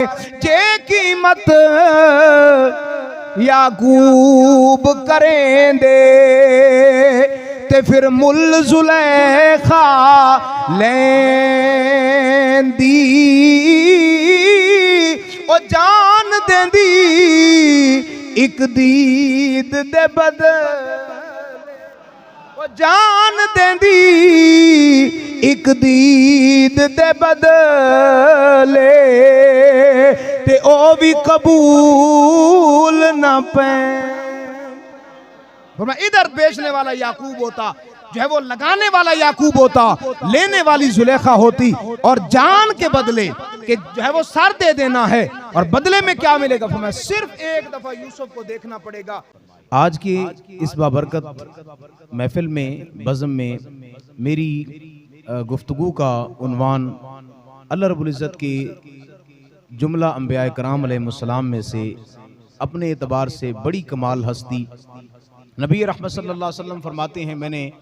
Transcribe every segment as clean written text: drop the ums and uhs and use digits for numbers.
जे कीमत याकूब करेंदे ते फिर मुल जुलेखा लेंदी ओ जान देंदी एक दीद दे बदले ओ जान देंदी एक दीद दे बदले ते ओ भी कबूल न पे। इधर बेचने वाला याकूब होता, जो है वो लगाने वाला याकूब होता, लेने वाली जुलेखा होती, और जान के बदले कि जो है वो सर दे देना है और बदले में क्या मिलेगा। फरमाया सिर्फ एक दफा यूसुफ को देखना पड़ेगा। आज की इस बाबरकत महफिल में, बज़म में मेरी गुफ्तगू का उन्वान अल्लाह रब्बुल इज़्ज़त की जुमला अंबिया कराम अलैहिस्सलाम में से अपने एतबार से बड़ी कमाल हस्ती नबी रहमत सल्लल्लाहु अलैहि वसल्लम फरमाते हैं, मैंने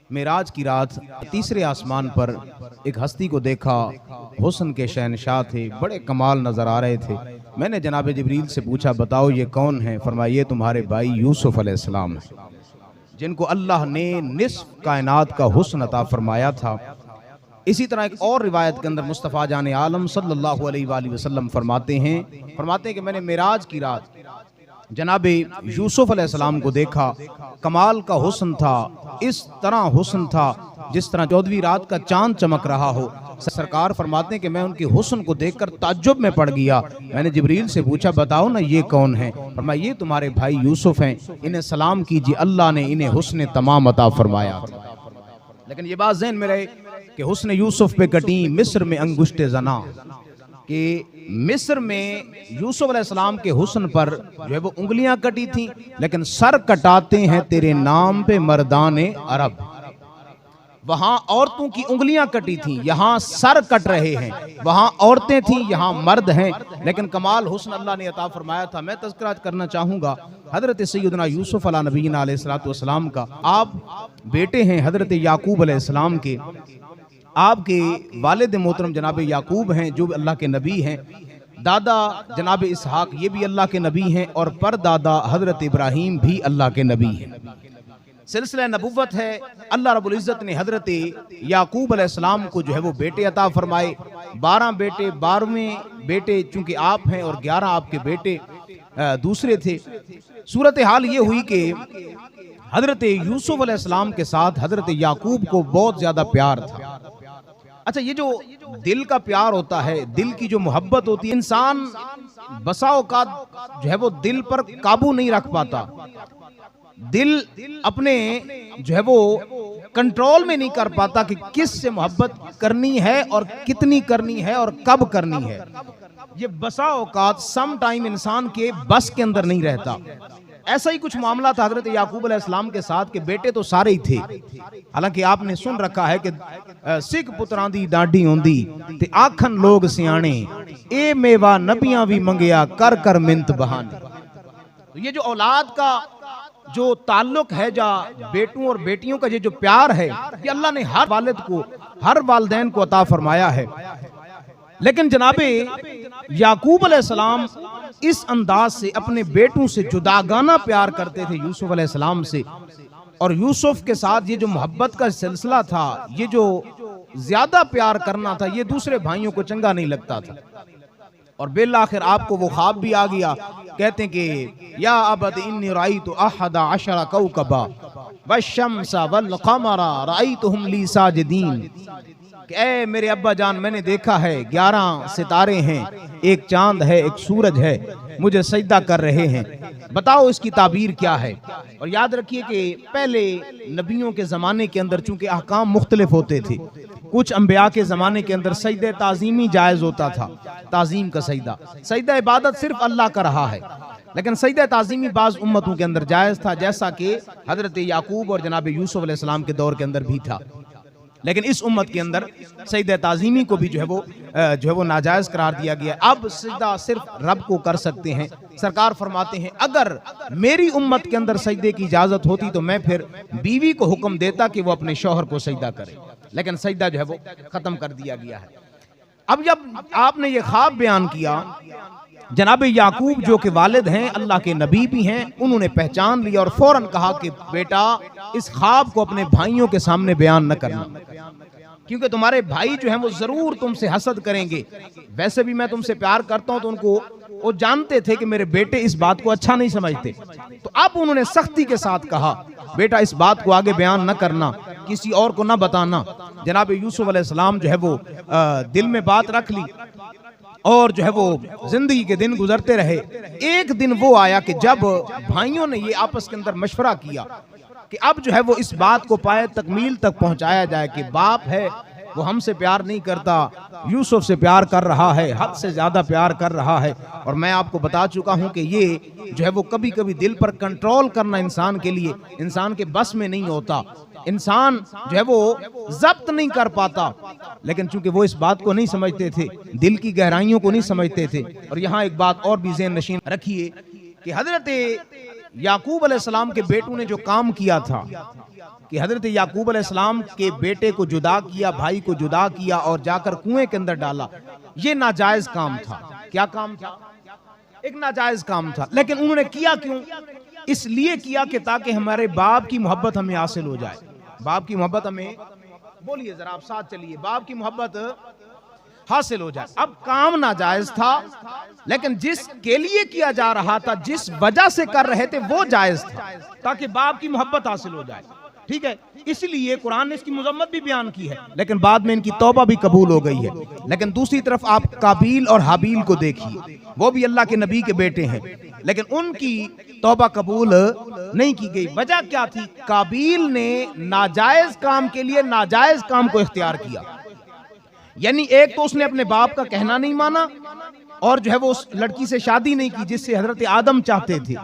मेराज की रात तीसरे आसमान पर एक हस्ती को देखा, हुस्न के शहनशाह थे, बड़े कमाल नज़र आ रहे थे। मैंने जनाब जिब्रील से पूछा, बताओ ये कौन है? फरमाया ये तुम्हारे भाई यूसुफ अलैहिस्सलाम है, जिनको अल्लाह ने निस्फ कायनात का हुस्न अता फरमाया था। इसी तरह एक और रिवायत के अंदर मुस्तफ़ा जान आलम सल्लल्लाहु अलैहि वसल्लम फरमाते हैं कि मैंने मेराज की रात जनाबे यूसुफ अलैहिस्सलाम को देखा, कमाल का हुस्न था, इस तरह हुस्न था जिस तरह 14वीं रात का चांद चमक रहा हो। सरकार फरमाते हैं कि मैं उनके हुस्न को देखकर ताज्जुब में पड़ गया। मैंने जिब्रील से पूछा, बताओ ना ये कौन है? फरमाया ये तुम्हारे भाई यूसुफ हैं, इन्हें सलाम कीजिए, अल्लाह ने इन्हें हुस्न तमाम अता फरमाया। लेकिन ये बात ज़हन में रहे कि हुस्न यूसुफ पे कटी मिस्र में अंगुष्टे जना, कि मिस्र में यूसुफ अलैहिस्सलाम के हुस्न पर जो है वो उंगलियां कटी थी, लेकिन सर कटाते हैं तेरे नाम पे मर्दाने अरब। वहां औरतों की उंगलियां कटी थी, यहाँ सर कट रहे हैं, वहां औरतें थी, यहाँ मर्द हैं, लेकिन कमाल हुस्न अल्लाह ने अता फरमाया था। मैं तज़किरा करना चाहूँगा हज़रत सैयदना यूसुफ अला नबीना अलैहिस्सलातु वस्सलाम का। आप बेटे हैं हज़रत याकूब अलैहिस्सलाम के, आपके वालिद मोहतरम जनाब याकूब हैं जो अल्लाह के नबी हैं, दादा जनाब इसहाक ये भी अल्लाह के नबी हैं, और परदादा हज़रत इब्राहीम भी अल्लाह के नबी हैं। सिलसिला नबुव्वत है। अल्लाह रब्बुल इज़्ज़त ने हज़रत याकूब अलैहिस्सलाम को जो है वो बेटे अता फरमाए, 12 बेटे, 12वें बेटे चूंकि आप हैं और 11 आपके बेटे दूसरे थे। सूरत हाल ये हुई कि हज़रत यूसुफ अलैहिस्सलाम के साथ हज़रत याकूब को बहुत ज़्यादा प्यार था। अच्छा, ये जो दिल का प्यार होता है, दिल की जो मोहब्बत होती है, इंसान बसा औकात जो है वो दिल पर काबू नहीं रख पाता, दिल अपने जो है वो कंट्रोल में नहीं कर पाता कि किस से मोहब्बत करनी है और कितनी करनी है और कब करनी है। ये बसा औकात सम टाइम इंसान के बस के अंदर नहीं रहता। ऐसा ही कुछ मामला था हज़रत याकूब अलैहिस्सलाम के साथ कि बेटे तो सारे ही थे, हालांकि आपने सुन रखा है कि सिख पुत्रां दी डाडी होंदी ते आखन लोग सियाणे, ए मेवा नबियां भी मंगिया कर कर मिन्त बहाने। तो ये जो औलाद का जो ताल्लुक है, जा बेटों और बेटियों का ये जो प्यार है, ये अल्लाह ने हर वालिद को, हर वालिदैन को अता फरमाया है। लेकिन जनाबे याकूब अलैहिस्सलाम इस अंदाज से अपने बेटों से जुदागाना प्यार करते थे यूसुफ अलैहिस्सलाम से, और यूसुफ के साथ ये जो मोहब्बत का सिलसिला था, ये जो ज्यादा प्यार करना था, ये दूसरे भाइयों को चंगा नहीं लगता था। और बिल आखिर आपको वो ख्वाब भी आ गया। कहते हैं कि या अबद इन्नी राइतु अहदा अशरा कौकबा वश्शम्सा वल क़मरा राइतुहुम ली साजिदीन, ऐ मेरे अब्बा जान, मैंने देखा है 11 सितारे हैं, एक चांद है, एक सूरज है, मुझे सजदा कर रहे हैं, बताओ इसकी ताबीर क्या है। और याद रखिए कि पहले नबियों के ज़माने के अंदर चूंकि अहकाम मुख्तलिफ होते थे, कुछ अंबिया के ज़माने के अंदर सजदे ताज़ीमी जायज़ होता था, ताज़ीम का सजदा, सजदा इबादत सिर्फ अल्लाह का रहा है, लेकिन सजदा ताज़ीमी बाज़ उम्मतों के अंदर जायज़ था, जैसा कि हज़रत याकूब और जनाब यूसुफ अलैहिस्सलाम के दौर के अंदर भी था। लेकिन इस उम्मत के अंदर सजदा ताज़ीमी को भी जो है वो नाजायज़ करार दिया गया। अब सजदा सिर्फ रब को कर सकते हैं। सरकार फरमाते हैं, अगर मेरी उम्मत के अंदर सजदे की इजाज़त होती तो मैं फिर बीवी को हुक्म देता कि वो अपने शौहर को सजदा करे, लेकिन सजदा जो है वो ख़त्म कर दिया गया है। अब जब आपने ये ख्वाब बयान किया, जनाब याकूब जो कि वालिद हैं, अल्लाह के नबी भी हैं, उन्होंने पहचान लिया और फौरन कहा कि बेटा इस ख्वाब को अपने भाइयों के सामने बयान न करना, क्योंकि तुम्हारे भाई जो हैं वो जरूर तुमसे हसद करेंगे। वैसे भी मैं तुमसे प्यार करता हूं, तो उनको वो जानते थे कि मेरे बेटे इस बात को अच्छा नहीं समझते। तो अब उन्होंने सख्ती के साथ कहा बेटा इस बात को आगे बयान न करना, किसी और को न बताना। जनाब यूसुफ अलैहिस्सलाम जो है वो दिल में बात रख ली और जो है वो जिंदगी के दिन गुजरते रहे। एक दिन वो आया कि जब भाइयों ने ये आपस के अंदर मशवरा किया कि अब जो है वो इस बात को पाए तकमील तक पहुंचाया जाए कि बाप है वो हमसे प्यार नहीं करता, यूसुफ से प्यार कर रहा है, हद से ज्यादा प्यार कर रहा है। और मैं आपको बता चुका हूं कि ये जो है वो कभी कभी दिल पर कंट्रोल करना इंसान के लिए, इंसान के बस में नहीं होता, इंसान जो है वो जब्त नहीं कर पाता। लेकिन चूंकि वो इस बात को नहीं समझते थे, दिल की गहराइयों को नहीं समझते थे। और यहाँ एक बात और भी ज़हन नशीन रखिए कि हजरत याकूब अलैहिस्सलाम के बेटों ने जो काम किया था कि हजरत याकूब अलैहिस्सलाम के बेटे को जुदा किया, भाई को जुदा किया और जाकर कुएं के अंदर डाला, ये नाजायज काम था। क्या काम था? एक नाजायज काम था। लेकिन उन्होंने किया क्यों? इसलिए किया कि ताकि हमारे बाप की मोहब्बत हमें हासिल हो जाए। बाप की मोहब्बत हमें, बोलिए जरा आप साथ चलिए, बाप की मोहब्बत हासिल हो जाए। अब काम नाजायज था, लेकिन जिसके लिए किया जा रहा था, जिस वजह से कर रहे थे, वो जायज था, ताकि बाप की मोहब्बत हासिल हो जाए। ठीक है, इसलिए कुरान ने इसकी मुजम्मत भी बयान की है, लेकिन बाद में इनकी तौबा भी कबूल हो गई है। लेकिन दूसरी तरफ आप काबिल और हाबील को देखिए, वो भी अल्लाह के नबी के बेटे हैं, लेकिन उनकी तौबा कबूल नहीं की गई। वजह क्या थी? काबिल ने नाजायज काम के लिए नाजायज काम को इख्तियार किया। यानी एक तो उसने अपने बाप का कहना नहीं माना और जो है वो उस लड़की से शादी नहीं की जिससे हजरत आदम चाहते थे,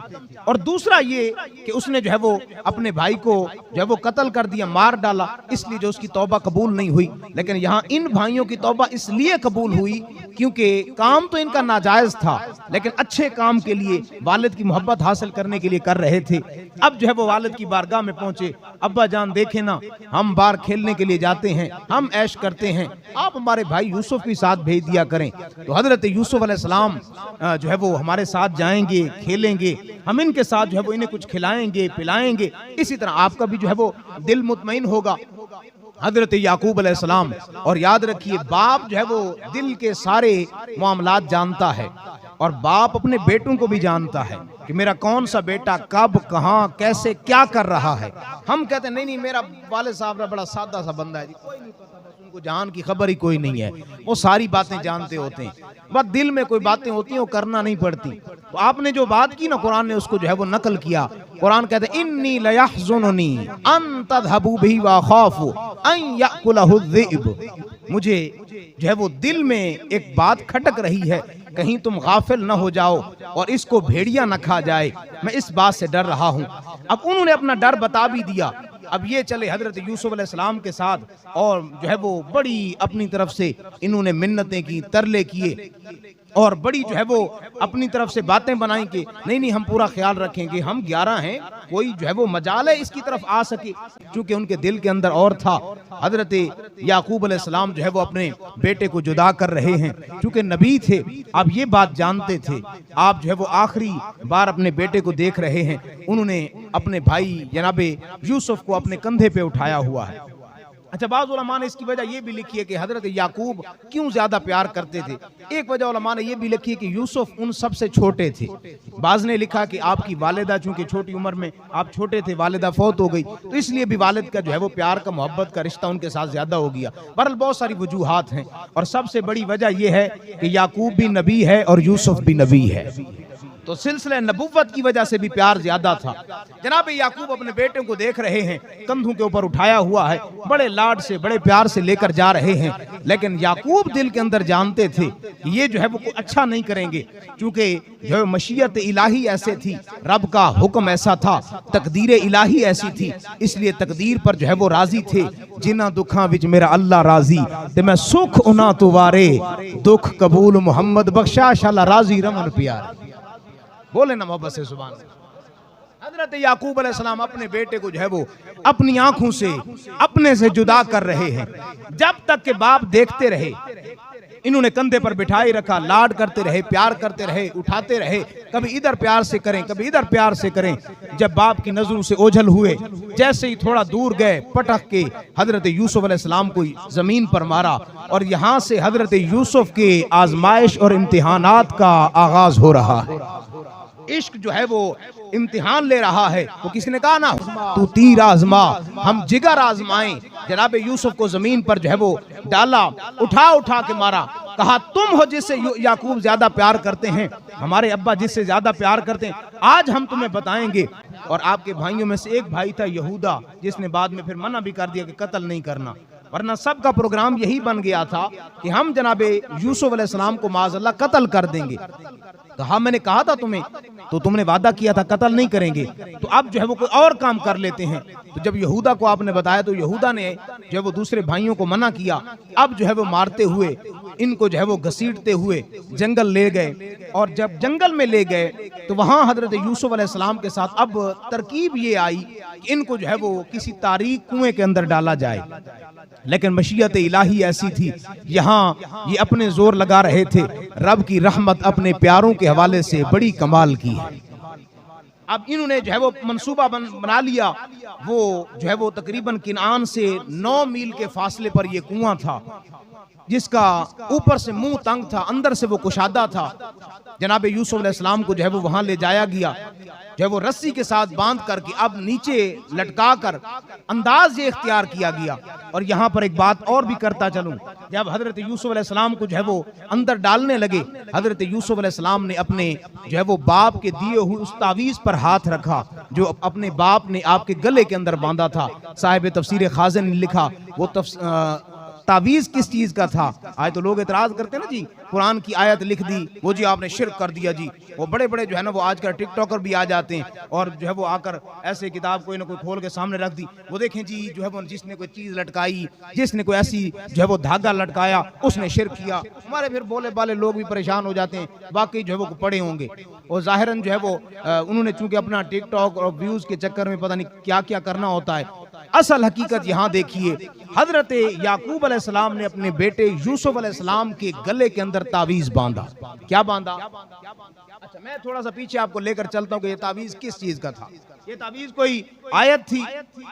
और दूसरा ये कि उसने जो है वो अपने भाई को जो है वो कत्ल कर दिया, मार डाला, इसलिए जो उसकी तौबा कबूल नहीं हुई। लेकिन यहाँ इन भाइयों की तौबा इसलिए कबूल हुई क्योंकि काम तो इनका नाजायज था, लेकिन अच्छे काम के लिए, वालिद की मोहब्बत हासिल करने के लिए कर रहे थे। अब जो है वो वालिद की बारगाह में पहुंचे, अब्बा जान देखे ना, हम बाहर खेलने के लिए जाते हैं, हम ऐश करते हैं, आप हमारे भाई यूसुफ के साथ भेज दिया करें। तो हजरत यूसुफ अलैहिस्सलाम जो है वो हमारे साथ जाएंगे, खेलेंगे, हम इनके साथ जो है वो इन्हें कुछ खिलाएंगे, पिलाएंगे, इसी तरह आपका भी जो है वो दिल मुतमईन होगा। हजरत याकूब अलैहिस्सलाम, और याद रखिए बाप जो है वो दिल के सारे मामलात जानता है, और बाप अपने बेटों को भी जानता है कि मेरा कौन सा बेटा कब, कहां, कैसे, क्या कर रहा है। हम कहते हैं नहीं मेरा वालिद साहब बड़ा सादा सा बंदा है जी, कोई नहीं पता, बस उनको जान की खबर ही कोई नहीं है, वो सारी बातें जानते होते हैं, बस दिल में कोई बातें होती हैं वो करना नहीं पड़ती। तो आपने जो बात की ना, कुरान ने उसको जो है वो नकल किया। कुरान कहते हैं इन्नी लयहज़ुनुनी अन तज़हबू बिही व अख़ाफ़ु अन यअकुलहु ज़िब, मुझे जो है वो दिल में एक बात खटक रही है, कहीं तुम गाफिल न हो जाओ और इसको भेड़िया न खा जाए, मैं इस बात से डर रहा हूँ। अब उन्होंने अपना डर बता भी दिया। अब ये चले हजरत यूसुफ अलैहिस्सलाम के साथ, और जो है वो बड़ी अपनी तरफ से इन्होंने मिन्नतें की, तरले किए, और बड़ी जो है वो अपनी तरफ से बातें बनाई कि नहीं हम पूरा ख्याल रखेंगे, हम 11 हैं, कोई जो है वो मजाल है इसकी तरफ आ सके। चूंकि उनके दिल के अंदर और था। हजरत याकूब अलैहिस्सलाम जो है वो अपने बेटे को जुदा कर रहे हैं, चूंकि नबी थे, आप ये बात जानते थे, आप जो है वो आखिरी बार अपने बेटे को देख रहे हैं। उन्होंने अपने भाई जनाबे यूसुफ को अपने कंधे पे उठाया हुआ है। अच्छा, बाज़ उलमा ने इसकी वजह ये भी लिखी है कि हजरत याकूब क्यों ज्यादा प्यार करते थे। एक वजह उलमा ने ये भी लिखी है कि यूसुफ उन सबसे छोटे थे। बाज़ ने लिखा कि आपकी वालिदा चूंकि छोटी उम्र में आप छोटे थे, वालिदा फौत हो गई, तो इसलिए भी वालिद का जो है वो प्यार का, मोहब्बत का रिश्ता उनके साथ ज्यादा हो गया। बहरहाल बहुत सारी वजूहात हैं, और सबसे बड़ी वजह यह है कि याकूब भी नबी है और यूसुफ भी नबी है, तो सिलसिले नबुव्वत की वजह से भी प्यार ज्यादा था। जनाब याकूब अपने बेटे को देख रहे हैं, कंधों के ऊपर उठाया हुआ है, बड़े लाड से, बड़े प्यार से लेकर जा रहे हैं। लेकिन याकूब दिल के अंदर जानते थे कि ये जो है वो अच्छा नहीं करेंगे, क्योंकि जो है मशीयत इलाही ऐसे थी, रब का हुक्म ऐसा था, तकदीर इलाही ऐसी थी, इसलिए तकदीर पर जो है वो राजी थे। जिन्ना दुखा विच मेरा अल्लाह राजी, ते मैं सुख उना तो वारे, दुख कबूल मुहम्मद बख्शा शाला राजी रमन प्यार। बोले ना मोहब्बत से सुभान अल्लाह। हजरत याकूब अलैहिस्सलाम अपने बेटे को जो है वो अपनी आंखों से, अपने से जुदा कर रहे हैं, जब तक के बाप देखते रहे। इन्होंने कंधे पर बिठाए रखा, लाड करते रहे, प्यार करते रहे, उठाते रहे, कभी इधर प्यार से करें, कभी इधर प्यार से करें। जब बाप की नजरों से ओझल हुए, जैसे ही थोड़ा दूर गए, पटक के हजरत यूसुफ अलैहिस्सलाम को जमीन पर मारा और यहां से हजरत यूसुफ के आजमाइश और इम्तिहानात का आगाज हो रहा है। इश्क जो है वो इम्तिहान ले रहा है। वो किसने कहा ना, तू तीर आजमा, हम जिगर आजमाएं। जनाब यूसुफ को जमीन पर जो है वो डाला, उठा उठा के मारा। कहा तुम हो जिससे याकूब ज्यादा प्यार करते हैं, हमारे अब्बा जिससे ज्यादा प्यार करते हैं, आज हम तुम्हें बताएंगे। और आपके भाइयों में से एक भाई था यहूदा, जिसने बाद में फिर मना भी कर दिया कि कत्ल नहीं करना, वरना सबका प्रोग्राम यही बन गया था कि हम जनाबे यूसुफ अलैहिस्सलाम को माज़अल्लाह कत्ल कर देंगे। कहा मैंने कहा था तुम्हें, तो तुमने वादा किया था कत्ल नहीं करेंगे, तो अब जो है वो कोई और काम कर लेते हैं। तो जब यहूदा को आपने बताया तो यहूदा ने जो है वो दूसरे भाइयों को मना किया। अब जो है वो मारते हुए, इनको जो है वो घसीटते हुए जंगल ले गए। और जब जंगल में ले गए तो वहां हजरत यूसुफ अलैहिस्सलाम के साथ अब तरकीब ये आई कि इनको जो है वो किसी तारीक कुएं के अंदर डाला जाए। लेकिन मशीयत इलाही ऐसी थी, यहाँ ये अपने जोर लगा रहे थे, रब की रहमत अपने प्यारों के हवाले से बड़ी कमाल की है। अब इन्होंने जो है वो मंसूबा बना लिया। वो जो है वो तकरीबन किनान से 9 मील के फासले पर ये कुआं था, जिसका ऊपर से मुंह तंग था, अंदर से वो कुशादा था। जनाब यूसुफ अलैहिस्सलाम को जो है वो वहां ले जाया गया, जो है वो रस्सी के साथ बांध करके अब नीचे लटका कर अंदाज ये इख्तियार किया गया। और यहाँ पर एक बात और भी करता चलूं, जब हजरत यूसुफ अलैहिस्सलाम को जो है वो अंदर डालने लगे, हजरत यूसुफ अलैहिस्सलाम ने अपने जो है वो बाप के दिए हुए उस तावीज़ पर हाथ रखा जो अपने बाप ने आपके गले के अंदर बांधा था। साहिब तफसीर खाज़िन ने लिखा वो तावीज़ किस चीज का था। आज तो लोग एतराज करते हैं ना जी, कुरान की आयत लिख दी, वो जी आपने शिर्क कर दिया जी। वो बड़े बड़े जो है ना वो आजकल टिकटॉकर भी आ जाते हैं और जो है वो आकर ऐसे किताब कोई ना कोई खोल के सामने रख दी, वो देखें जी जो है वो जिसने कोई चीज लटकाई, जिसने कोई ऐसी जो है वो धागा लटकाया, उसने शिर्क किया। हमारे फिर बोले बाले लोग भी परेशान हो जाते हैं, वाकई जो है वो पड़े होंगे। और जाहिरन जो है वो उन्होंने चूंकि अपना टिकटॉक और व्यूज के चक्कर में पता नहीं क्या क्या करना होता है। असल हकीकत यहाँ देखिए, हजरत याकूब अलैहिस्सलाम ने अपने बेटे यूसुफ अलैहिस्सलाम के गले के अंदर तावीज बांधा। क्या बांधा? अच्छा, मैं थोड़ा सा पीछे आपको लेकर चलता हूँ कि ये तावीज किस चीज का था। ये तावीज कोई आयत थी,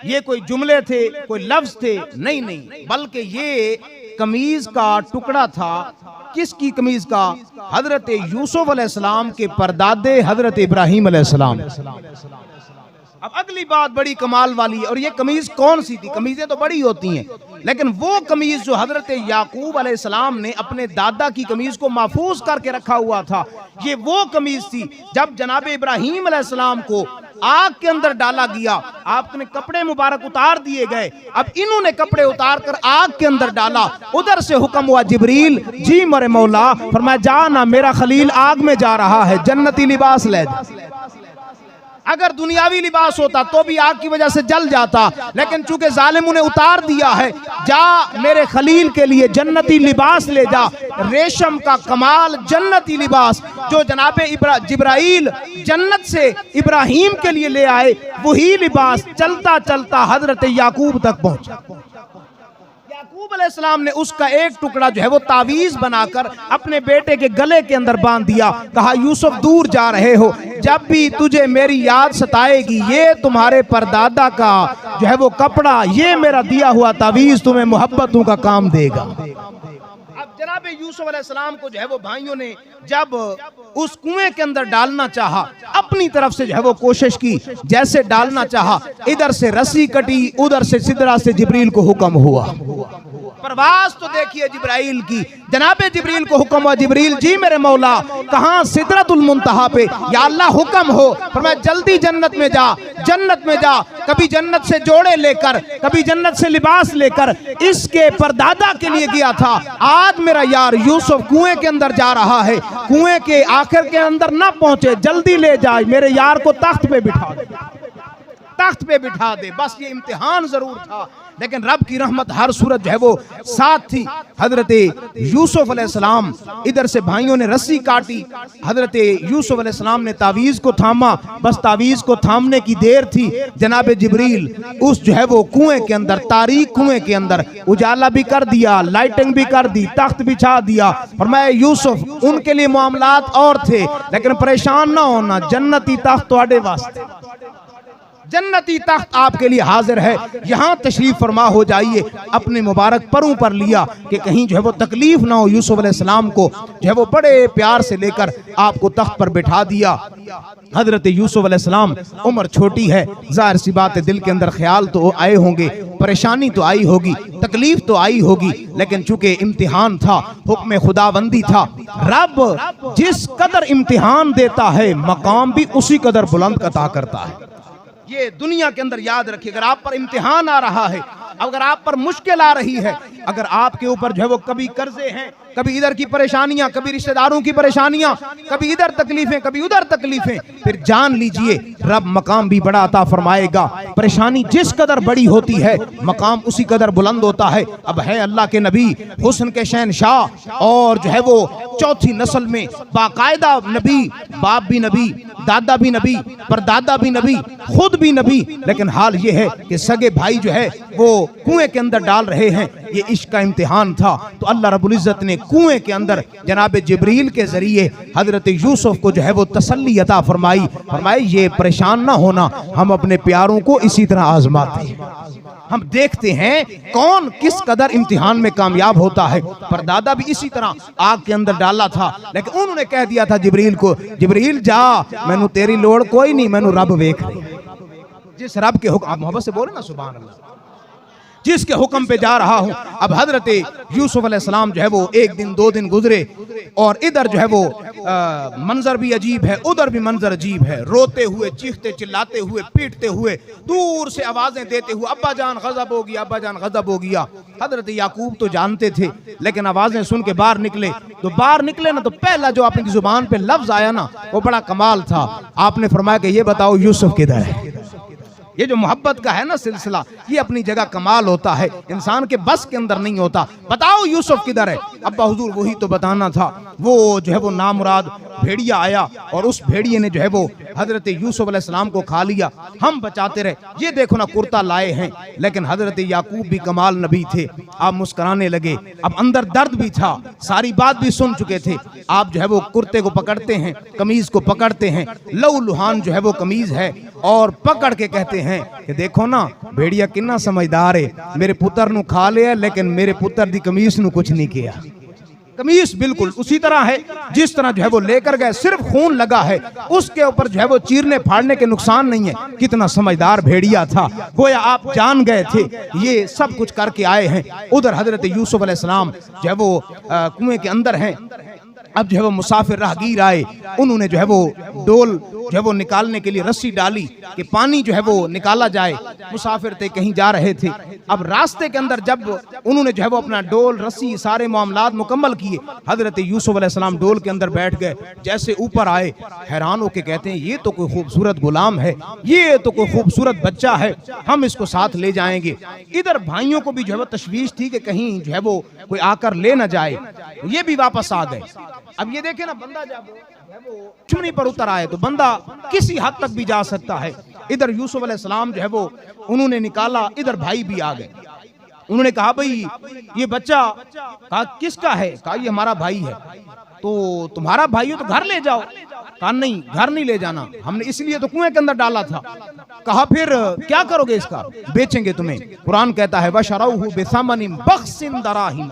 ये कोई जुमले थे, कोई लफ्ज थे? नहीं नहीं, बल्कि ये कमीज का टुकड़ा था। किसकी कमीज का? हजरत यूसुफ अलैहिस्सलाम के परदादे हजरत इब्राहिम अलैहिस्सलाम। अब अगली बात बड़ी कमाल वाली है, और ये कमीज कौन सी थी? कमीजें तो बड़ी होती हैं, लेकिन वो कमीज जो हजरत याकूब अलैहिस्सलाम ने अपने दादा की कमीज को महफूज करके रखा हुआ था, ये वो कमीज थी। जब जनाब इब्राहिम अलैहिस्सलाम को आग के अंदर डाला गया, आपने कपड़े मुबारक उतार दिए गए, अब इन्होंने कपड़े उतार कर आग के अंदर डाला। उधर से हुक्म हुआ जिब्रील, जी मेरे मौला, फरमाया जा ना, मेरा खलील आग में जा रहा है, जन्नती लिबास ले जा। अगर दुनियावी लिबास होता तो भी आग की वजह से जल जाता, लेकिन चूंकि जालिमों ने उतार दिया है, जा मेरे खलील के लिए जन्नती लिबास ले जा। रेशम का कमाल जन्नती लिबास जो जनाबे जिब्राइल जन्नत से इब्राहिम के लिए ले आए, वही लिबास चलता चलता हजरत याकूब तक पहुंचा। याकूब अलैहिस्सलाम ने उसका एक टुकड़ा जो है वो तावीज बनाकर अपने बेटे के गले के अंदर बांध दिया। कहा यूसुफ दूर जा रहे हो, जब भी तुझे मेरी याद सताएगी, ये तुम्हारे परदादा का जो है वो कपड़ा, ये मेरा दिया हुआ तावीज तुम्हें मोहब्बतों का काम देगा। अब जनाब यूसुफ अलैहिस्सलाम को जो है वो भाइयों ने जब उस कुएं के अंदर डालना चाहा, अपनी तरफ से जो है वो कोशिश की, जैसे डालना चाहा, इधर से रस्सी कटी, उधर से सिदरा से जिब्रील को हुक्म हुआ। परवाज तो देखिए जिब्राइल की, जनाबे जिब्रील को हुक्म हुआ, जिब्रील जी मेरे मौला, कहाँ? सिदरतुल मुंतहा पे। या अल्लाह हुक्म हो, फरमाया जल्दी जन्नत में जा, जन्नत में जा। कभी जन्नत से जोड़े लेकर, कभी जन्नत से लिबास लेकर इसके परदादा के लिए गया था। आज मेरा यार यूसुफ कुएं के अंदर जा रहा है, कुएं के आखिर के अंदर ना पहुंचे, जल्दी ले जाए, मेरे यार को तख्त पे बिठा दे। तख्त पे बिठा दे, बस ये इम्तिहान जरूर था। लेकिन रब की रहमत हर सूरत जो है वो साथ थी। हजरत यूसुफ अलैहिस्सलाम, इधर से भाइयों ने रस्सी काटी, हजरत यूसुफ अलैहिस्सलाम ने तावीज को थामा, बस तावीज को थामने की देर थी, जनाब जिब्रील उस जो है वो कुएं के अंदर, तारीक कुएं के अंदर उजाला भी कर दिया, लाइटिंग भी कर दी, तख्त बिछा दिया। फरमाया यूसुफ, उनके लिए मामलात और थे, लेकिन परेशान ना होना, जन्नती तख्त तुम्हारे वास्ते, जन्नती तख्त आपके लिए हाजिर है, यहाँ तशरीफ फरमा हो जाइए। अपने मुबारक परों पर लिया कि कहीं जो है वो तकलीफ ना हो। यूसुफ अलैहिस्सलाम को जो है वो बड़े प्यार से लेकर आपको तख्त पर बिठा दिया। हजरत यूसुफ अलैहिस्सलाम, उम्र छोटी है, जाहिर सी बात है दिल के अंदर ख्याल तो आए होंगे, परेशानी तो आई होगी, तकलीफ तो आई होगी, लेकिन चूंकि इम्तिहान था, हुक्म खुदाबंदी था, रब जिस कदर इम्तिहान देता है मकाम भी उसी कदर बुलंद अता करता है। ये दुनिया के अंदर याद रखिए, अगर आप पर इम्तिहान आ रहा है, अगर आप पर मुश्किल आ रही है, अगर आपके ऊपर जो है वो कभी कर्जे हैं, कभी इधर की परेशानियां, कभी रिश्तेदारों की परेशानियां, कभी इधर तकलीफें, कभी उधर तकलीफें, फिर जान लीजिए रब मकाम भी बड़ा अता फरमाएगा। परेशानी जिस कदर बड़ी होती है मकाम उसी कदर बुलंद होता है। अब है अल्लाह के नबी, हुस्न के शहनशाह, और जो है वो चौथी नस्ल में बाकायदा नबी, बाप भी नबी, दादा भी नबी, परदादा भी नबी, खुद भी नबी, लेकिन हाल ये है कि सगे भाई जो है वो कुएं के अंदर डाल रहे हैं। ये इश्क का इम्तिहान था, तो अल्लाह रब्बुल इज्जत ने कुएं के अंदर जनाब जिब्रील के जरिए हजरत यूसुफ को जो है वो तसल्ली अता फरमाई। फरमाई ये परेशान ना होना, हम अपने प्यारों को इसी तरह आजमाते हैं, हम देखते हैं कौन किस कदर इम्तिहान में कामयाब होता है। परदादा भी इसी तरह आग के अंदर डाला था, लेकिन उन्होंने कह दिया था जिब्रील को, जिब्रील जा, मैनू तेरी लोड़ कोई नहीं, मैनू रब वेख रही। जिस रब के हुक्म, आप मोहब्बत से बोले ना सुभान अल्लाह, जिसके हुक्म पे जा रहा हूं। अब हजरत यूसुफ अलैहिस्सलाम जो है वो एक दिन दो दिन गुजरे, और इधर जो है वो मंजर भी अजीब है, उधर भी मंजर अजीब है, रोते हुए, चीखते चिल्लाते हुए, पीटते हुए, दूर से आवाजें देते हुए, अब्बा जान गजब हो गया, अब्बा जान गजब हो गया। हजरत याकूब तो जानते थे, लेकिन आवाजें सुन के बाहर निकले, तो बाहर निकले ना, तो पहला जो आपकी जुबान पे लफ्ज आया ना, वो बड़ा कमाल था। आपने फरमाया कि ये बताओ यूसुफ किधर है। ये जो मोहब्बत का है ना सिलसिला, ये अपनी जगह कमाल होता है, इंसान के बस के अंदर नहीं होता। बताओ यूसुफ किधर है। अब्बा हुजूर वही तो बताना था। वो जो है वो नामुराद भेड़िया आया, और उस भेड़िए ने जो है वो हजरत यूसुफ अलैहिस्सलाम को खा लिया, हम बचाते रहे। ये देखो ना कुर्ता लाए हैं, लेकिन हजरत याकूब भी कमाल नबी थे, आप मुस्कुराने लगे। अब अंदर दर्द भी था, सारी बात भी सुन चुके थे। आप जो है वो कुर्ते को पकड़ते हैं, कमीज को पकड़ते हैं, लहू लुहान जो है वो कमीज है, और पकड़ के कहते हैं कि देखो ना भेड़िया कितना समझदार है, मेरे पुत्र नु खा लिया, लेकिन मेरे पुत्र दी कमीज नु कुछ नहीं किया। कमीज बिल्कुल उसी तरह है जिस तरह जो है वो लेकर गए, सिर्फ खून लगा है, उसके ऊपर जो है वो चीरने फाड़ने के नुकसान नहीं है। कितना समझदार भेड़िया था, गोया आप जान गए थे ये सब कुछ करके आए हैं। उधर हजरत यूसुफ अलैहिस्सलाम जो है वो कुएं के अंदर हैं। अब जो है वो मुसाफिर राहगीर आए, उन्होंने जो है वो डोल जो है वो निकालने के लिए रस्सी डाली कि पानी जो है वो निकाला जाए। मुसाफिर थे, कहीं जा रहे थे। अब रास्ते के अंदर जब उन्होंने जो है वो अपना डोल, रस्सी, सारे मामलात मुकम्मल किए, हजरत यूसुफ अलैहिस्सलाम डोल के अंदर बैठ गए। जैसे ऊपर आए, हैरान होके कहते हैं ये तो कोई खूबसूरत गुलाम है, ये तो कोई खूबसूरत बच्चा है, हम इसको साथ ले जाएंगे। इधर भाइयों को भी जो है वो तशवीश थी कि कहीं जो है वो कोई आकर ले ना जाए, ये भी वापस आ गए। अब ये देखे ना, बंदा जब चुनी पर उतर आए तो बंदा किसी हद तक भी जा सकता है। इधर यूसुफ अलैहिस्सलाम जो है वो उन्होंने निकाला, इधर भाई भी आ गए। उन्होंने कहा भाई ये बच्चा, कहा किसका है, कहा ये हमारा भाई है। तो तुम्हारा भाई हो तो घर ले जाओ। कहा नहीं, घर नहीं ले जाना, हमने इसलिए तो कुएं के अंदर डाला था। कहा फिर क्या करोगे इसका, बेचेंगे तुम्हें। कुरान कहता है वशरऊहु बिसमनिन बख्सिन दराहिम,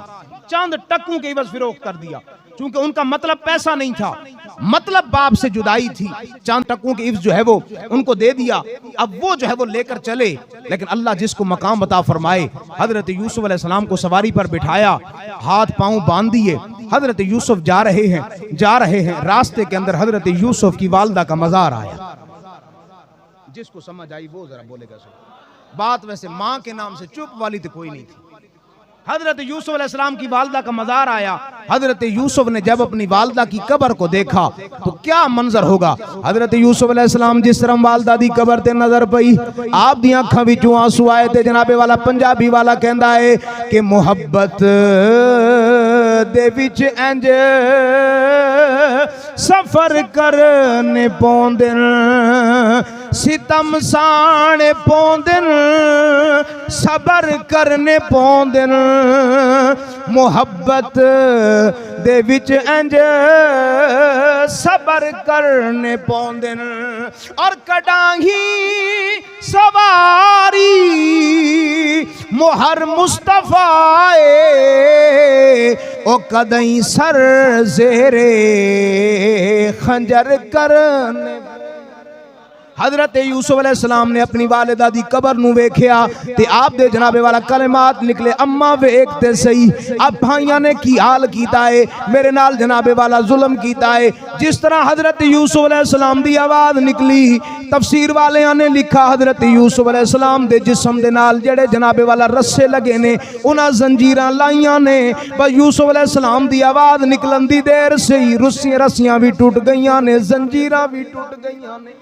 चंद टक्कों के एवज फिरोख्त कर दिया। क्योंकि उनका मतलब पैसा नहीं था, मतलब बाप से जुदाई थी। चंद टक्कों के इव्ज जो है वो उनको दे दिया। अब वो जो है वो लेकर चले, लेकिन अल्लाह जिसको मकाम बता फरमाए, हजरत यूसुफ अलैहिस्सलाम को सवारी पर बिठाया, हाथ पांव बांध दिए। हजरत यूसुफ जा रहे हैं। रास्ते के अंदर हजरत यूसुफ की वालदा का मजार आया। जिसको समझ आई वो जरा बोलेगा। बात वैसे माँ के नाम से चुप वाली तो कोई नहीं थी। हजरत यूसुफ अलैहिस्सलाम की वालदा का मज़ार आया। हजरत यूसुफ ने जब अपनी वालदा की कब्र को देखा तो क्या मंजर होगा। हजरत यूसुफ अलैहिस्सलाम जिस तरह वालदा दी कब्र ते नजर पई, आप दी अखां विचों आंसू आए ते जनाबे वाला पंजाबी वाला कहंदा है कि मुहब्बत दे विच इंज सफर करने पौंदे, सितम साने पौंदे, सबर करने पौंदे, मुहब्बत दे विच इंज सबर करने पौंदे। और कडाही सवारी मोहर मुस्तफाए ओ कदई सर जेरे खंजर करने। हजरत यूसुफ अलैहिस्सलाम ने अपनी वालिदा दी कबर नू वेख्या ते आप दे जनाबे वाला कलिमात निकले, अम्मा वेख ते सही अब भाइयां ने की हाल कीता है, मेरे नाल जनाबे वाला जुल्म कीता है। जिस तरह हजरत यूसुफ अलैहिस्सलाम दी आवाज निकली, तफसीर वालियां ने लिखा हजरत यूसुफ अलैहिस्सलाम दे जिस्म दे नाल जेड़े जनाबे वाला रस्से लगे ने, उन्हां जंजीरां लाइयां ने। पर यूसुफ अलैहिस्सलाम दी आवाज निकलन दी देर से ही रस्सियां भी टूट गईयां ने, जंजीरां भी टूट गईयां ने।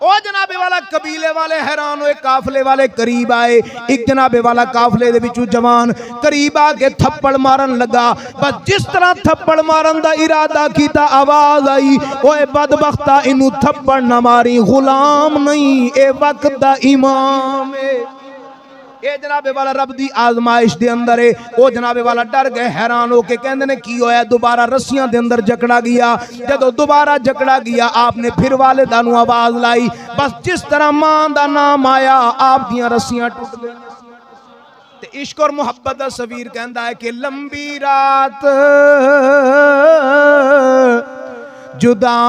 ओ जनाबे वाला कबीले वाले हैरान हुए, काफले वाले करीब आए। एक जनाबे वाला काफले दे विचों जवान करीब आके थप्पड़ मारन लगा। बस जिस तरह थप्पड़ मारन दा इरादा कीता, आवाज आई, ओए बदबख्ता इनू थप्पड़ न मारी, गुलाम नहीं ए वक्त दा इमाम है। ये जनाबे वाला रब दी आजमाइश दे अंदर है। वो जनाबे वाला डर गए, हैरान होके कहंदे ने की होया। दोबारा रस्सियां दे अंदर जकड़ा गया। जदों दोबारा जकड़ा गया, आपने फिर वालिदा नू आवाज लाई। बस जिस तरह मां दा नाम आया, आप दियां रस्सियां टूट गई। ते इश्क और मुहब्बत दा सवीर कहंदा है कि लंबी रात जुदाइयां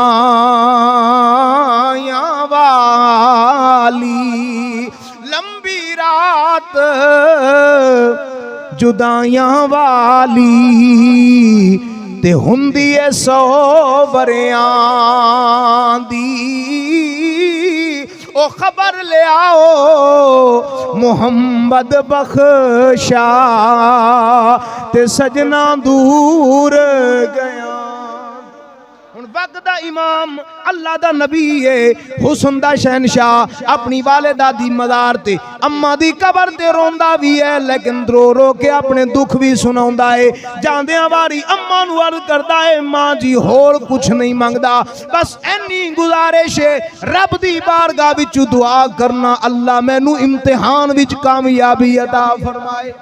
वाली, लंबी रात जुदाइयां वाली ते हुंदी ऐ 100 वरियां दी। ओ खबर ले आओ मुहम्मद बख्शा ते सजना दूर गया। वक्त दा इमाम अल्लाह दा नबी है, हुस्न दा शहनशाह, अपनी वालिदा दी मज़ार ते अम्मा दी कबर ते रोंदा भी है, लेकिन रो रो के अपने दुख भी सुनाउंदा है। जांदियां वारी अम्मा नू अर्ज करदा है, मां जी होर कुछ नहीं मंगदा, बस इन्नी गुजारिश है, रब दी बारगाह विच दुआ करना, अल्लाह मैनू इम्तिहान विच कामयाबी अता फरमाए।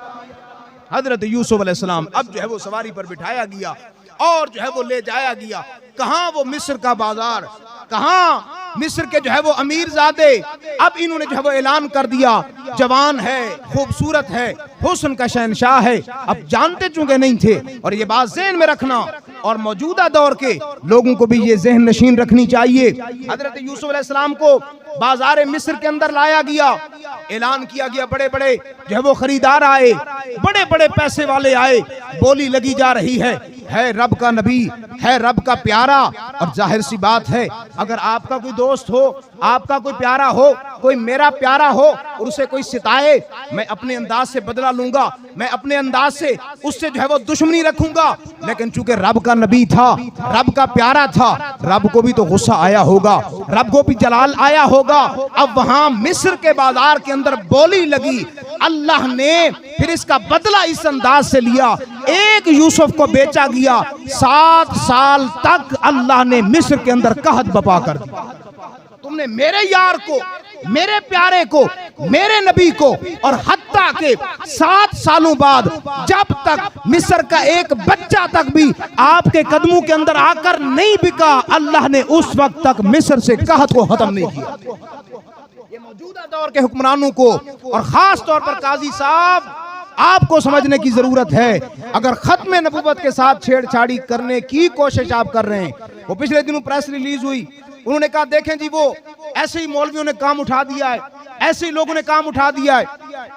हजरत यूसुफ अलैहिस्सलाम अब जो है वो सवारी पर बिठाया गया और जो है वो ले जाया गया। कहाँ वो मिस्र का बाजार, कहाँ मिस्र के जो है वो अमीर ज़ादे। अब इन्होंने जो है वो ऐलान कर दिया, जवान है, खूबसूरत है, हुस्न का शहनशाह है। अब जानते चुके नहीं थे, और ये बात ज़हन में रखना, और मौजूदा दौर के लोगों को भी ये ज़हन नशीन रखनी चाहिए। हजरत यूसुफ अलैहिस्सलाम को बाजार मिस्र के अंदर लाया गया, ऐलान किया गया, बड़े बड़े जो है वो खरीदार आए, बड़े बड़े पैसे वाले आए, बोली लगी जा रही है रब का नबी, है रब का प्यारा। और जाहिर सी बात है, अगर आपका कोई दोस्त हो, आपका कोई प्यारा हो, कोई मेरा प्यारा हो, और उसे कोई सिताए, मैं अपने अंदाज से बदला लूंगा, मैं अपने अंदाज से उससे जो है वो दुश्मनी रखूंगा। लेकिन चूंकि रब का नबी था, रब का प्यारा था, रब को भी तो गुस्सा आया होगा, रब को भी जलाल आया होगा। अब वहां मिस्र के बाजार के अंदर बोली लगी, अल्लाह ने फिर इसका बदला इस अंदाज से लिया। एक यूसुफ को बेचा गया, 7 साल तक अल्लाह ने मिस्र के अंदर कहत बपा कर दी। तुमने मेरे यार को, मेरे प्यारे को, मेरे नबी को, और हत्ता के 7 सालों बाद जब तक मिस्र का एक बच्चा तक भी आपके कदमों के अंदर आकर नहीं बिका, अल्लाह ने उस वक्त तक मिस्र से कहत को खत्म नहीं किया। ये मौजूदा दौर के हुक्मरानों को, और खास तौर पर काजी साहब, आपको समझने की जरूरत है। अगर खत्म नबूवत के साथ छेड़छाड़ी करने की कोशिश आप कर रहे हैं, वो पिछले दिनों प्रेस रिलीज हुई, उन्होंने कहा देखें जी, वो ऐसे ही मौलवियों ने काम उठा दिया है, ऐसे ही लोगों ने काम उठा दिया है।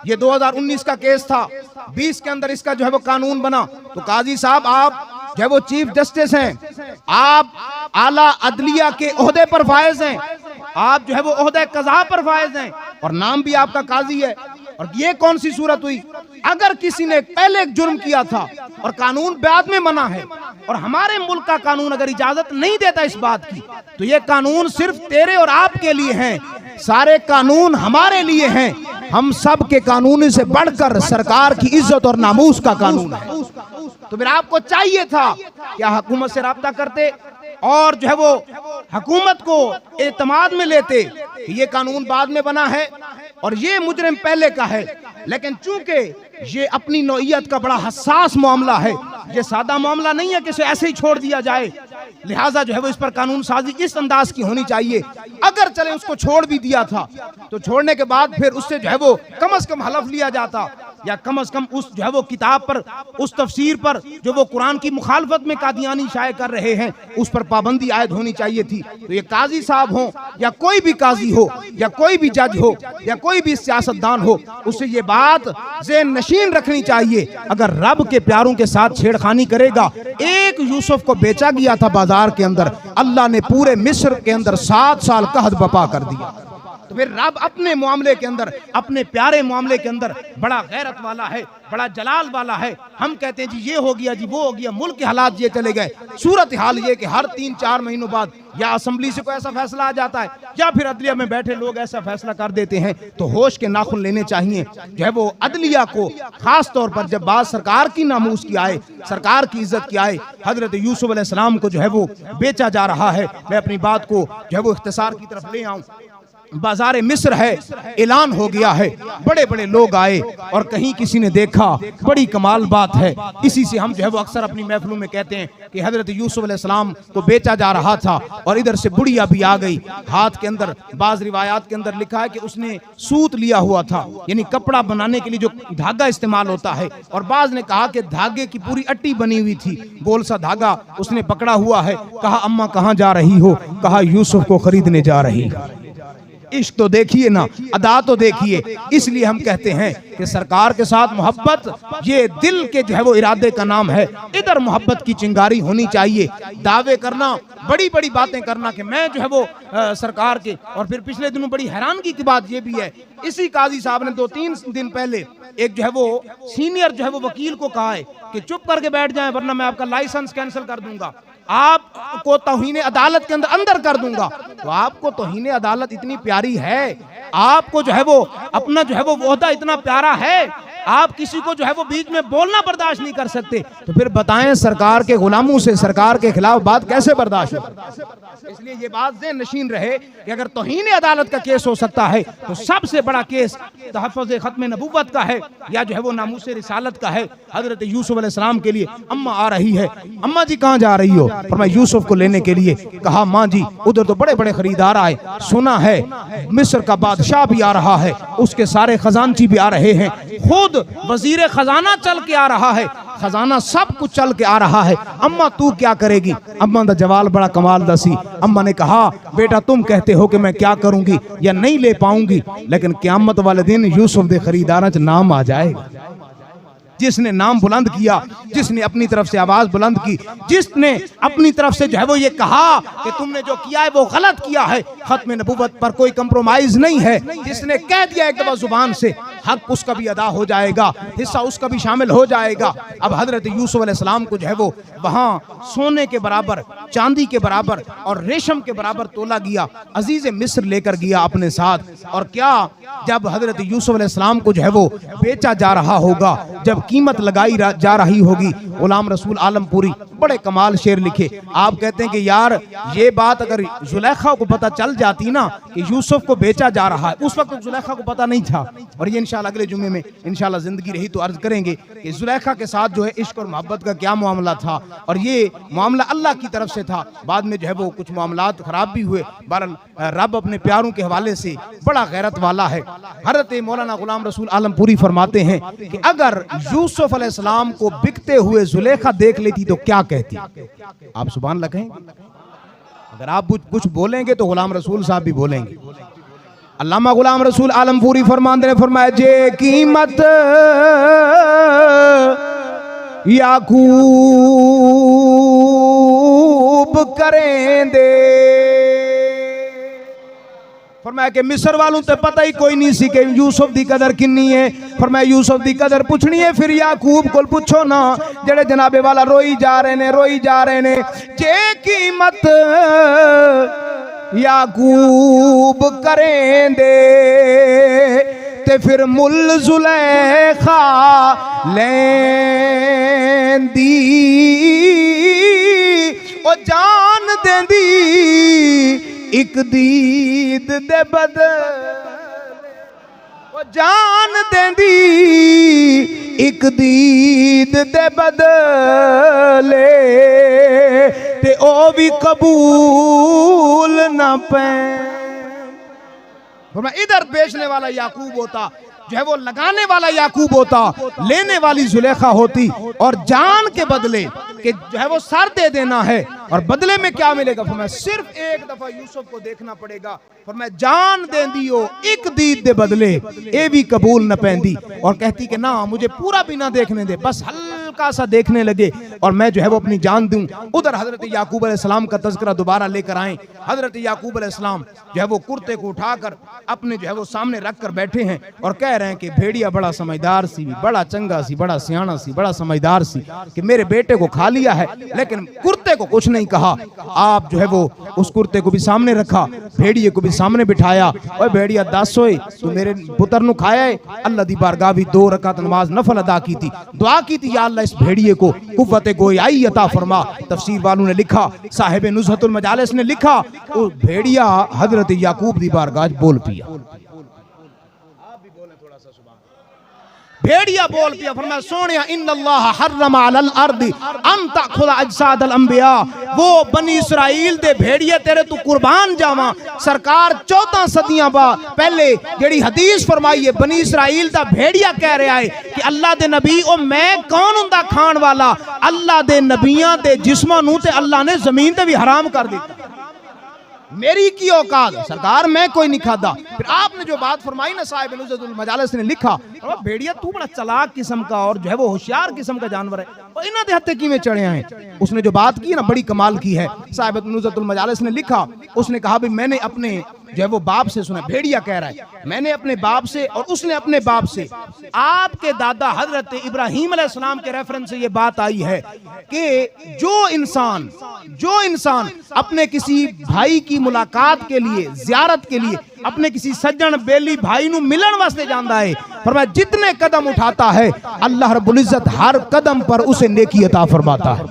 ये 2019 का केस था, 20 के अंदर इसका जो है वो कानून बना। तो काजी साहब, आप जो है वो चीफ जस्टिस हैं, आप आला अदलिया के ओहदे पर फायज हैं, आप जो है वो ओहदे कज़ा पर फायज हैं, और नाम भी आपका काजी है। और ये कौन सी सूरत हुई? अगर किसी ने पहले एक जुर्म किया था और कानून बाद में बना है, और हमारे मुल्क का कानून अगर इजाजत नहीं देता इस बात की, तो ये कानून सिर्फ तेरे और आपके लिए हैं, सारे कानून हमारे लिए हैं। हम सब के कानून से बढ़कर सरकार की इज्जत और नामूस का कानून है। तो फिर आपको चाहिए था क्या हुकूमत से राब्ता करते और जो है वो हुकूमत को एतमाद में लेते कि ये कानून बाद में बना है और ये मुजरिम पहले का है। लेकिन चूंकि ये अपनी नौइयत का बड़ा हसास मामला है, ये सादा मामला नहीं है कि इसे ऐसे ही छोड़ दिया जाए, लिहाजा जो है वो इस पर कानून साजी इस अंदाज की होनी चाहिए। अगर चले उसको छोड़ भी दिया था तो छोड़ने के बाद फिर उससे जो है वो कम से कम हलफ लिया जाता, या कम से कम उस जो है वो किताब पर, उस तफसीर पर जो वो कुरान की मुखालफत में कादियानी शाये कर रहे हैं, उस पर पाबंदी आयद होनी चाहिए थी। तो ये काजी साहब हो या कोई भी काजी हो या कोई भी जज हो या कोई भी सियासतदान हो, उससे ये बात ज़हन नशीन रखनी चाहिए, अगर रब के प्यारों के साथ छेड़खानी करेगा। एक यूसुफ को बेचा गया था बाजार के अंदर, अल्लाह ने पूरे मिस्र के अंदर 7 साल कहत बपा कर दिया। तो फिर रब अपने मामले के अंदर, अपने प्यारे मामले के अंदर बड़ा गैरत वाला है, बड़ा जलाल वाला है। हम कहते हैं जी ये हो गया, जी वो हो गया, मुल्क के हालात ये चले गए। सूरत हाल ये कि हर 3-4 महीनों बाद या असेंबली से कोई ऐसा फैसला आ जाता है या फिर अदलिया में बैठे लोग ऐसा फैसला कर देते हैं, तो होश के नाखुन लेने चाहिए। जो है वो अदलिया को खास तौर पर जब बात सरकार की नामूस की आए, सरकार की इज्जत की आए, हजरत यूसुफ अलैहिस्सलाम को जो है वो बेचा जा रहा है। मैं अपनी बात को जो है वो इख्तिसार की तरफ ले आऊं। बाजार मिस्र है, ऐलान हो गया है, बड़े बड़े लोग आए और कहीं किसी ने देखा, बड़ी कमाल बात है। इसी से हम जो है वो अक्सर अपनी महफिलों में कहते हैं कि हजरत यूसुफ अलैहिस्सलाम को बेचा जा रहा था और इधर से बुढ़िया भी आ गई हाथ के अंदर। बाज रिवायात के अंदर लिखा है कि उसने सूत लिया हुआ था, यानी कपड़ा बनाने के लिए जो धागा इस्तेमाल होता है, और बाज ने कहा कि धागे की पूरी अट्टी बनी हुई थी, गोल सा धागा उसने पकड़ा हुआ है। कहा अम्मा कहाँ जा रही हो? कहा यूसुफ को खरीदने जा रही। इश्क तो देखिए ना, अदा तो देखिए। इसलिए हम कहते हैं कि सरकार के साथ मोहब्बत ये दिल के जो है वो इरादे का नाम है। इधर मोहब्बत की चिंगारी होनी चाहिए। दावे करना, बड़ी बड़ी बातें करना कि मैं जो है वो सरकार के, और फिर पिछले दिनों बड़ी हैरानगी की बात ये भी है, इसी काजी साहब ने 2-3 दिन पहले एक जो है वो सीनियर जो है वो वकील को कहा है कि चुप करके बैठ जाएं वरना मैं आपका लाइसेंस कैंसिल कर दूंगा, आपको तौहीन अदालत के अंदर कर दूंगा। तो आपको तौहीन अदालत इतनी प्यारी है, आपको जो है वो अपना जो है वो ओहदा इतना प्यारा है, आप किसी को जो है वो बीच में बोलना बर्दाश्त नहीं कर सकते, तो फिर बताएं सरकार के गुलामों से सरकार के खिलाफ बात कैसे बर्दाश्त हो? इसलिए ये बात ज़हन नशीन रहे कि अगर तौहीन अदालत का केस हो सकता है तो सबसे बड़ा केस तहफ़्फ़ुज़ ख़त्म नबूवत का है या जो है वो नामूस रिसालत का है। हजरत यूसुफ अलैहिस्सलाम के लिए अम्मा आ रही है। अम्मा जी कहाँ जा रही हो? फरमाया यूसुफ को लेने के लिए। कहा माँ जी उधर तो बड़े बड़े खरीदार आए, सुना है मिस्र का बादशाह भी आ रहा है, उसके सारे खजानची भी आ रहे हैं, खुद वजीर खजाना चल के आ रहा है, खजाना सब कुछ चल के आ रहा है। अम्मा तू क्या करेगी? अम्मा का जवाब बड़ा कमाल दसी। अम्मा ने कहा बेटा तुम कहते हो कि मैं क्या करूंगी या नहीं ले पाऊंगी, लेकिन क़यामत वाले दिन यूसुफ दे खरीदारा च नाम आ जाएगा। जिसने नाम बुलंद किया, जिसने अपनी तरफ से आवाज बुलंद की, जिसने अपनी तरफ से जो है वो ये कहा कि तुमने जो किया है वो गलत किया है, खत्म नबूवत पर कोई कंप्रोमाइज नहीं है, जिसने कह दिया एक दफा जुबान से, हक उसका भी अदा हो जाएगा, हिस्सा उसका भी शामिल हो जाएगा। अब हजरत यूसुफ अलैहिस्सलाम को जो है वो वहाँ सोने के बराबर, चांदी के बराबर और रेशम के बराबर तोला गया, अजीज मिस्र लेकर गया अपने साथ। और क्या जब हजरत यूसुफ अलैहिस्सलाम को जो है वो बेचा जा रहा होगा, जब कीमत लगाई जा रही होगी, गुलाम रसूल आलमपुरी बड़े कमाल शेर लिखे। आप कहते हैं कि यार ये बात अगर जुलेखा को पता चल जाती ना कि यूसुफ को बेचा जा रहा है, उस वक्त जुलेखा को पता नहीं था, और ये इंशाल्लाह अगले जुम्मे में इंशाल्लाह जिंदगी रही तो अर्ज करेंगे कि जुलेखा के साथ जो है इश्क और मोहब्बत का क्या मामला था, और ये मामला अल्लाह की तरफ से था। बाद में जो है वो कुछ मामलात खराब भी हुए। बहरहाल रब अपने प्यारों के हवाले से बड़ा गैरत वाला है। हज़रत मौलाना गुलाम रसूल आलमपुरी फरमाते हैं कि अगर यूसुफ अलैहिस्सलाम को बिकते हुए जुलेखा देख लेती तो क्या कहती? आप सुभान अल्लाह कहें। अगर आप कुछ बोलेंगे तो गुलाम रसूल साहब भी बोलेंगे। अल्लामा गुलाम रसूल आलमपुरी फरमाते ने फरमाया जे कीमत याकूब करें दे फरमाया कि मिस्र वालों ते पता ही कोई नहीं सी कि यूसुफ दी कदर किन्नी है। फरमाया यूसुफ दी कदर पुछनी है फिर याकूब को पुछो ना, जेड़े जनाबे वाला रोई जा रहे ने जे कीमत याकूब करें दे ते फिर मुल जुलेखा लेंदी ओ जान देंदी एक दीद दे बदले, ओ जान देंदी एक दीद दे बदले ते ओ भी कबूल न पे। इधर बेचने वाला याकूब होता, जो है वो लगाने वाला याकूब होता, लेने वाली जुलेखा होती, और जान के बदले कि जो है वो सर दे देना है और बदले में क्या मिलेगा। फरमाया सिर्फ एक दफा यूसुफ को देखना पड़ेगा। फरमाया जान दे दियो एक दीद दे बदले ए भी कबूल न पैंदी, और कहती कि ना मुझे पूरा भी ना देखने दे, बस हल्का सा देखने लगे और मैं जो है वो अपनी जान दूं। उधर हजरत याकूब अलैहिस्सलाम का तज़किरा दोबारा लेकर आए। हजरत याकूब अलैहिस्सलाम जो है वो कुर्ते को उठाकर अपने जो है वो सामने रख कर बैठे हैं और कह रहे हैं कि भेड़िया बड़ा समझदार सी, बड़ा चंगा सी, बड़ा सियाना सी, बड़ा समझदार सी कि मेरे बेटे को खा लिया है, लेकिन कुर्ते को कुछ नहीं कहा। आप जो है वो उस कुर्ते को भी सामने रखा, भेड़िए को भी सामने बिठाया। और भेड़िया दस होए तू मेरे पुत्र नु खाया है। अल्लाह दी बारगाह भी 2 रकात नमाज नफल अदा की थी, दुआ की थी या अल्लाह इस भेड़िए को कुव्वत गोयाई अता फरमा। तफसीर वालों ने लिखा, साहिब नुज़हतुल मजालिस ने लिखा, वो भेड़िया हजरत याकूब दी बारगाह बोल पिया। भेड़िया बोल पिया। फरमाया सोनिया इन्नल्लाह हर्रमा अलल अर्दी अन तअखुज़ अजसादल अंबिया। वो बनी इसराइल दे भेड़िए तेरे तू कुर्बान जावा। सरकार 14 सदियां पहले जेड़ी हदीस फरमाई है, बनी इसराइल दा भेड़िया कह रहा है कि अल्लाह दे नबी ओ मैं कौन हुंदा खान वाला, अल्लाह दे नबियां दे जिस्मां नूं ते अल्लाह ने जमीन ते भी हराम कर दिता, मेरी की औकात सरकार, मैं कोई नहीं खाता। फिर आपने जो बात फरमाई ना, साहिब नुज़हतुल मजालिस ने लिखा, भेड़िया तू बड़ा चालाक किस्म का और जो है वो होशियार किस्म का जानवर है, और इन्हां दे हत्थे किवें चढ़े हैं। उसने जो बात की ना बड़ी कमाल की है। साहिब नुज़हतुल मजालिस ने लिखा, उसने कहा भाई मैंने अपने जो है वो बाप से सुना, भेड़िया कह रहा है मैंने अपने बाप से और उसने अपने बाप से, आपके दादा हजरत इब्राहीम अलैहिस्सलाम के रेफरेंस से ये बात आई है कि जो इंसान अपने किसी भाई की मुलाकात के लिए, ज़ियारत के लिए, अपने किसी सज्जन बेली भाई नू मिलन वास्ते जांदा है, फरमाया जितने कदम उठाता है अल्लाह रब्बुल इज्जत हर कदम पर उसे नेकी अता फरमाता है।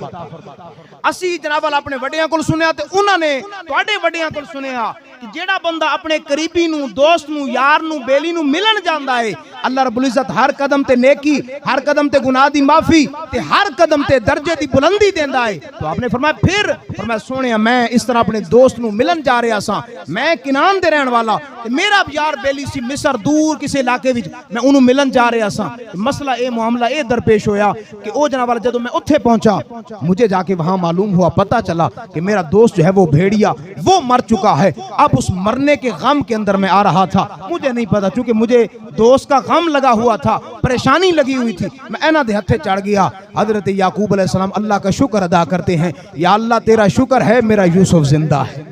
असी जनाब अपने वड्डियां कोल सुनिया ते उन्होंने तुहाडे वड्डियां कोल सुनिया कि जेड़ा बंदा अपने करीबी नू, दोस्त नू, यार नू, बेली नू मिलन जांदा है, अल्लाह रब्बुल इज्जत हर कदम ते नेकी, हर कदम ते गुनाह दी माफी ते हर कदम ते दर्जे दी बुलंदी देंदा है। तो आपने फरमाया फिर फरमाया सोनिया मैं इस तरह अपने दोस्त नू मिलन जा रहा सा, मैं किनान दे रहन वाला ते मेरा यार बेली सी मिस्र दूर किसी इलाके विच, मैं उन्हों मिलन जा रहा सा। मसला ए मामला ए दरपेश होया कि ओ जनाब वाला जदों मैं उत्थे पहुंचा, मुझे जाके वहां मालूम हुआ, पता चला कि मेरा दोस्त जो है वो भेड़िया वो मर चुका है। अब उस मरने के गम के अंदर मैं आ रहा था, मुझे नहीं पता, क्योंकि मुझे दोस्त का गम लगा हुआ था, परेशानी लगी हुई थी, मैं एना दे हत्थे चढ़ गया। हजरत याकूब अलैहिस्सलाम अल्लाह का शुक्र अदा करते हैं, या अल्लाह तेरा शुक्र है मेरा यूसुफ जिंदा है।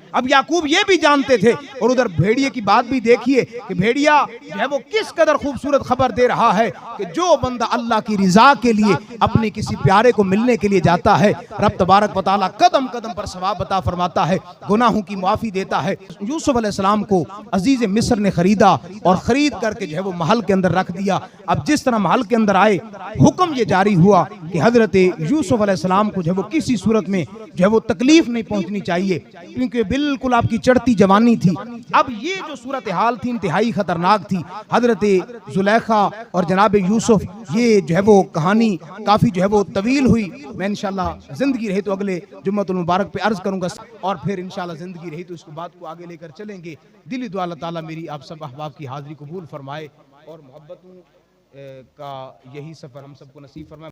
अब याकूब ये भी जानते थे, और उधर भेड़िए की बात भी देखिए कि भेड़िया जो है वो किस कदर खूबसूरत खबर दे रहा है कि जो बंदा अल्लाह की रिजा के लिए अपने किसी प्यारे को मिलने के लिए जाता है, रब तबारक व तआला कदम कदम पर सवाब अता फरमाता है, गुनाहों की माफी देता है। यूसुफ अलैहिस्सलाम को अजीज मिस्र ने खरीदा और खरीद करके जो है वो महल के अंदर रख दिया। अब जिस तरह महल के अंदर आए, हुक्म ये जारी हुआ कि हजरत यूसुफ अलैहिस्सलाम को जो है वो किसी सूरत में जो है वो तकलीफ नहीं पहुंचनी चाहिए, क्योंकि बिल्कुल आपकी चढ़ती जवानी थी। अब ये जो सूरत हाल थी इंतहाई खतरनाक थी। हजरत जुलेखा और जनाब यूसुफ, ये जो है वो कहानी काफ़ी जो है वो तवील हुई। मैं इंशाल्लाह ज़िंदगी रही तो अगले जुम्मतुल मुबारक पे अर्ज़ करूँगा, और फिर इंशाल्लाह ज़िंदगी रही तो इसको बात को आगे लेकर चलेंगे। दिली दुआ अल्लाह ताला मेरी आप सब अहबाब की हाज़िरी कबूल फरमाए और मोहब्बतों का यही सफ़र हम सबको नसीब फरमाए।